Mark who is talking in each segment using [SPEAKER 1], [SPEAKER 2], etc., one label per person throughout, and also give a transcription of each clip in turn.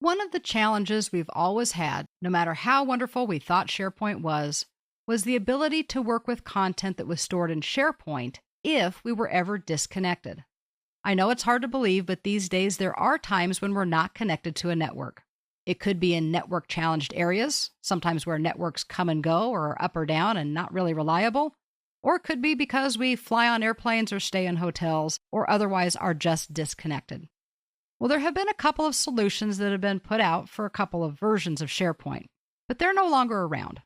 [SPEAKER 1] One of the challenges we've always had, no matter how wonderful we thought SharePoint was the ability to work with content that was stored in SharePoint if we were ever disconnected. I know it's hard to believe, but these days there are times when we're not connected to a network. It could be in network challenged areas, sometimes where networks come and go or are up or down and not really reliable. Or it could be because we fly on airplanes or stay in hotels or otherwise are just disconnected. Well, there have been a couple of solutions that have been put out for a couple of versions of SharePoint, but they're no longer around.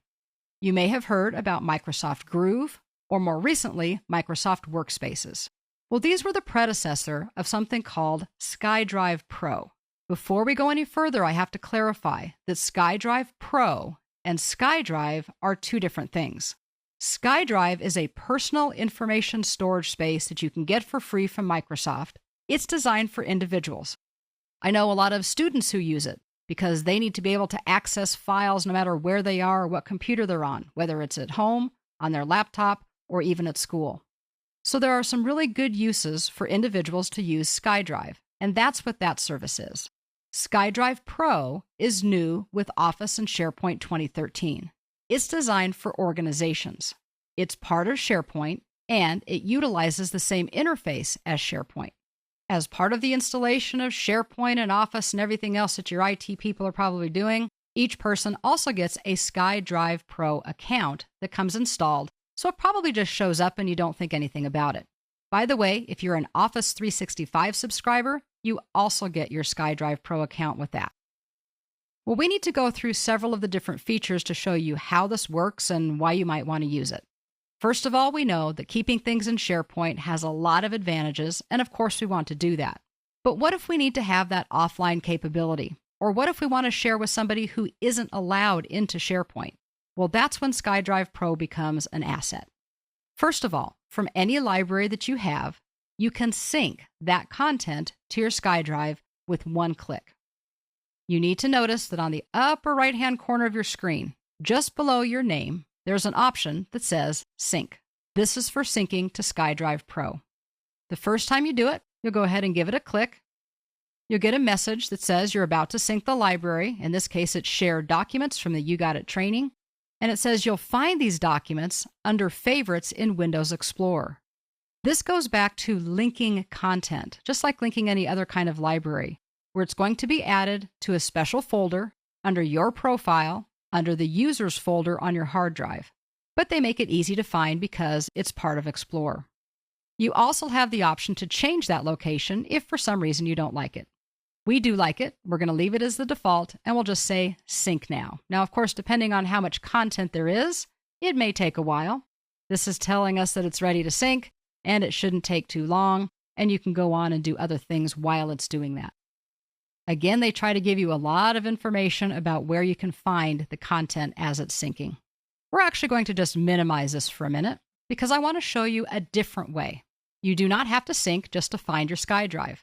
[SPEAKER 1] You may have heard about Microsoft Groove, or more recently, Microsoft Workspaces. Well, these were the predecessor of something called SkyDrive Pro. Before we go any further, I have to clarify that SkyDrive Pro and SkyDrive are two different things. SkyDrive is a personal information storage space that you can get for free from Microsoft. It's designed for individuals. I know a lot of students who use it because they need to be able to access files no matter where they are or what computer they're on, whether it's at home, on their laptop, or even at school. So there are some really good uses for individuals to use SkyDrive, and that's what that service is. SkyDrive Pro is new with Office and SharePoint 2013. It's designed for organizations. It's part of SharePoint, and it utilizes the same interface as SharePoint. As part of the installation of SharePoint and Office and everything else that your IT people are probably doing, each person also gets a SkyDrive Pro account that comes installed, so it probably just shows up and you don't think anything about it. By the way, if you're an Office 365 subscriber, you also get your SkyDrive Pro account with that. Well, we need to go through several of the different features to show you how this works and why you might want to use it. First of all, we know that keeping things in SharePoint has a lot of advantages, and of course we want to do that. But what if we need to have that offline capability? Or what if we want to share with somebody who isn't allowed into SharePoint? Well, that's when SkyDrive Pro becomes an asset. First of all, from any library that you have, you can sync that content to your SkyDrive with one click. You need to notice that on the upper right-hand corner of your screen, just below your name, there's an option that says Sync. This is for syncing to SkyDrive Pro. The first time you do it, you'll go ahead and give it a click. You'll get a message that says you're about to sync the library. In this case, it's shared documents from the You Got It training. And it says you'll find these documents under Favorites in Windows Explorer. This goes back to linking content, just like linking any other kind of library, where it's going to be added to a special folder under your profile, under the Users folder on your hard drive. But they make it easy to find because it's part of Explorer. You also have the option to change that location if for some reason you don't like it. We do like it. We're going to leave it as the default, and we'll just say Sync Now. Now, of course, depending on how much content there is, it may take a while. This is telling us that it's ready to sync, and it shouldn't take too long, and you can go on and do other things while it's doing that. Again, they try to give you a lot of information about where you can find the content as it's syncing. We're actually going to just minimize this for a minute because I want to show you a different way. You do not have to sync just to find your SkyDrive.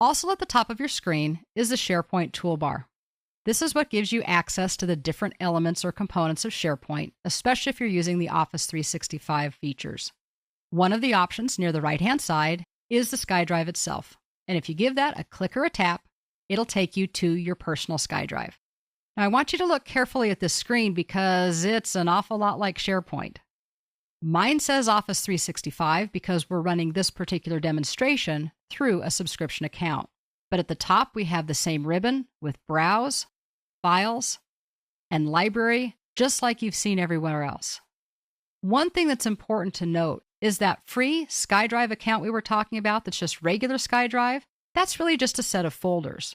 [SPEAKER 1] Also at the top of your screen is the SharePoint toolbar. This is what gives you access to the different elements or components of SharePoint, especially if you're using the Office 365 features. One of the options near the right-hand side is the SkyDrive itself. And if you give that a click or a tap, it'll take you to your personal SkyDrive. Now, I want you to look carefully at this screen because it's an awful lot like SharePoint. Mine says Office 365 because we're running this particular demonstration through a subscription account. But at the top, we have the same ribbon with Browse, Files, and Library, just like you've seen everywhere else. One thing that's important to note is that free SkyDrive account we were talking about that's just regular SkyDrive, that's really just a set of folders.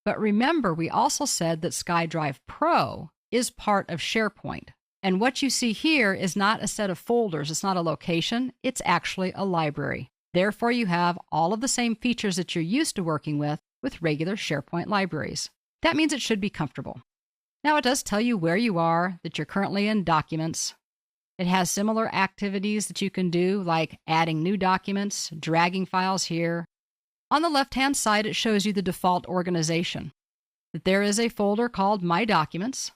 [SPEAKER 1] But remember, we also said that SkyDrive Pro is part of SharePoint. And what you see here is not a set of folders. It's not a location. It's actually a library. Therefore, you have all of the same features that you're used to working with regular SharePoint libraries. That means it should be comfortable. Now, it does tell you where you are, that you're currently in Documents. It has similar activities that you can do, like adding new documents, dragging files here. On the left-hand side, it shows you the default organization. That there is a folder called My Documents.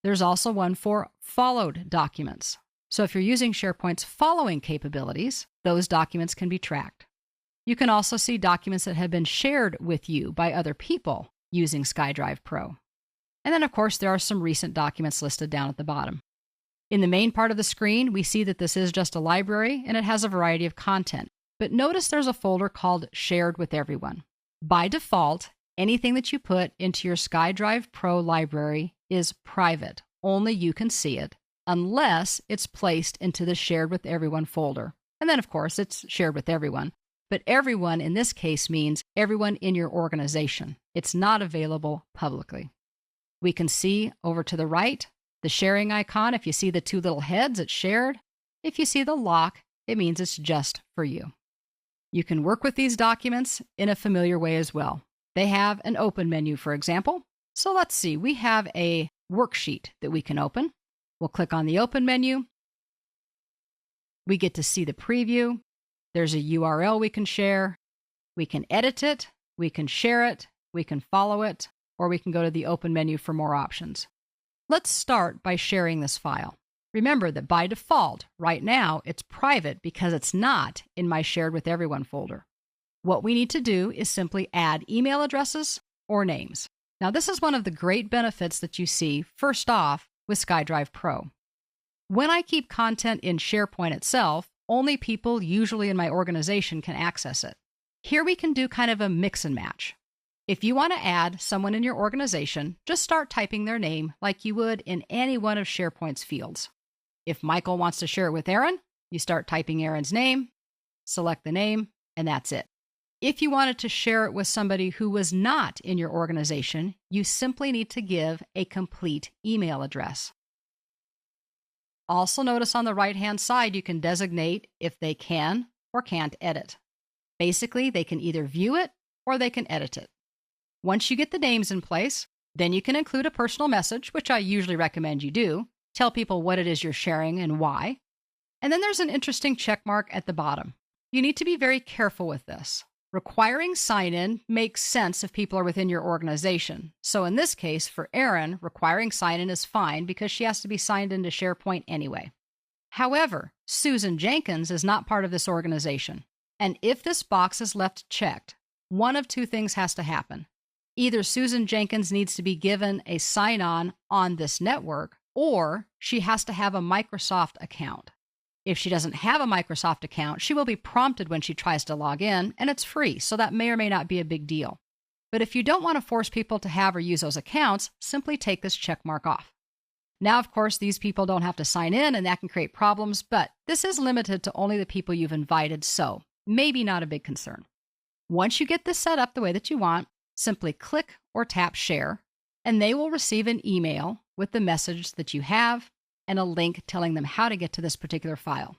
[SPEAKER 1] There's also one for Followed Documents. So if you're using SharePoint's following capabilities, those documents can be tracked. You can also see documents that have been shared with you by other people, using SkyDrive Pro. And then, of course, there are some recent documents listed down at the bottom. In the main part of the screen, we see that this is just a library and it has a variety of content. But notice there's a folder called Shared with Everyone. By default, anything that you put into your SkyDrive Pro library is private. Only you can see it, unless it's placed into the Shared with Everyone folder. And then, of course, it's shared with everyone. But everyone in this case means everyone in your organization. It's not available publicly. We can see over to the right, the sharing icon. If you see the two little heads, it's shared. If you see the lock, it means it's just for you. You can work with these documents in a familiar way as well. They have an open menu, for example. So let's see, we have a worksheet that we can open. We'll click on the open menu. We get to see the preview. There's a URL we can share. We can edit it. We can share it. We can follow it. Or we can go to the open menu for more options. Let's start by sharing this file. Remember that by default, right now, it's private because it's not in my Shared with Everyone folder. What we need to do is simply add email addresses or names. Now, this is one of the great benefits that you see, first off, with SkyDrive Pro. When I keep content in SharePoint itself, only people usually in my organization can access it. Here we can do kind of a mix and match. If you want to add someone in your organization, just start typing their name like you would in any one of SharePoint's fields. If Michael wants to share it with Aaron, you start typing Aaron's name, select the name, and that's it. If you wanted to share it with somebody who was not in your organization, you simply need to give a complete email address. Also notice on the right-hand side, you can designate if they can or can't edit. Basically, they can either view it or they can edit it. Once you get the names in place, then you can include a personal message, which I usually recommend you do. Tell people what it is you're sharing and why. And then there's an interesting check mark at the bottom. You need to be very careful with this. Requiring sign-in makes sense if people are within your organization. So in this case, for Erin, requiring sign-in is fine because she has to be signed into SharePoint anyway. However, Susan Jenkins is not part of this organization. And if this box is left checked, one of two things has to happen. Either Susan Jenkins needs to be given a sign-on on this network, or she has to have a Microsoft account. If she doesn't have a Microsoft account, she will be prompted when she tries to log in, and it's free, so that may or may not be a big deal. But if you don't want to force people to have or use those accounts, simply take this check mark off. Now, of course, these people don't have to sign in, and that can create problems, but this is limited to only the people you've invited, so maybe not a big concern. Once you get this set up the way that you want, simply click or tap Share, and they will receive an email with the message that you have and a link telling them how to get to this particular file.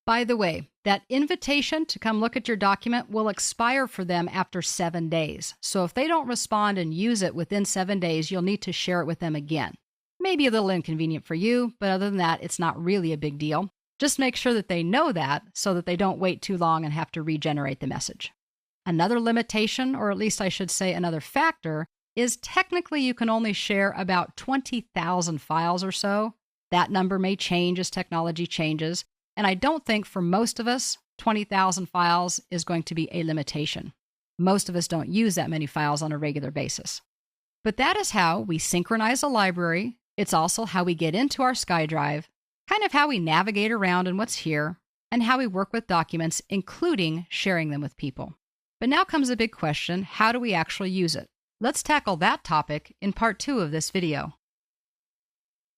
[SPEAKER 1] By the way, that invitation to come look at your document will expire for them after 7 days. So if they don't respond and use it within 7 days, you'll need to share it with them again. Maybe a little inconvenient for you, but other than that, it's not really a big deal. Just make sure that they know that so that they don't wait too long and have to regenerate the message. Another limitation, or at least I should say another factor, is technically you can only share about 20,000 files or so. That number may change as technology changes, and I don't think for most of us, 20,000 files is going to be a limitation. Most of us don't use that many files on a regular basis. But that is how we synchronize a library. It's also how we get into our SkyDrive, kind of how we navigate around in what's here, and how we work with documents, including sharing them with people. But now comes a big question, how do we actually use it? Let's tackle that topic in part 2 of this video.